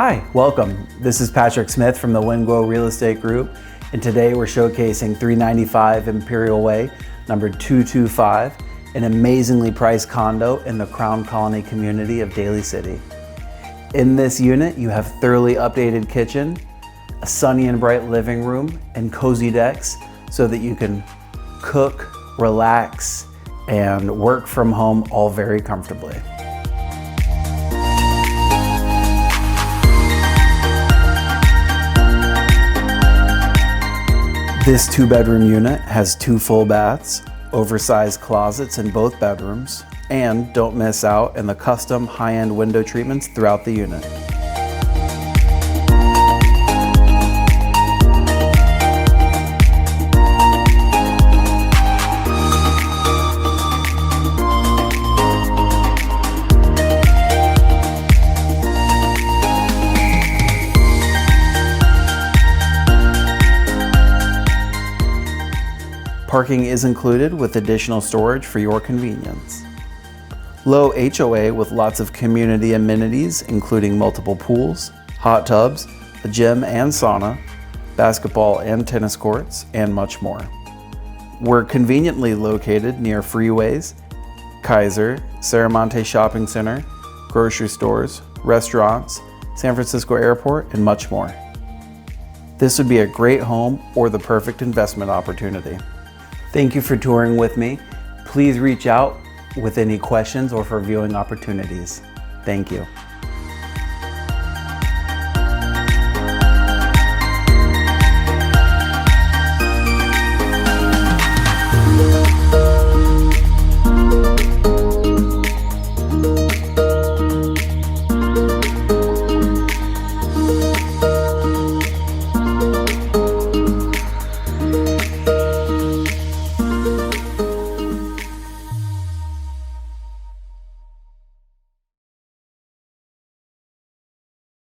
Hi, welcome. This is Patrick Smith from the Wingo Real Estate Group, and today we're showcasing 395 Imperial Way, number 225, an amazingly priced condo in the Crown Colony community of Daly City. In this unit, you have thoroughly updated kitchen, a sunny and bright living room, and cozy decks so that you can cook, relax, and work from home all very comfortably. This 2-bedroom unit has 2 full baths, oversized closets in both bedrooms, and don't miss out on the custom high-end window treatments throughout the unit. Parking is included with additional storage for your convenience. Low HOA with lots of community amenities, including multiple pools, hot tubs, a gym and sauna, basketball and tennis courts, and much more. We're conveniently located near freeways, Kaiser, Serramonte Shopping Center, grocery stores, restaurants, San Francisco Airport, and much more. This would be a great home or the perfect investment opportunity. Thank you for touring with me. Please reach out with any questions or for viewing opportunities. Thank you.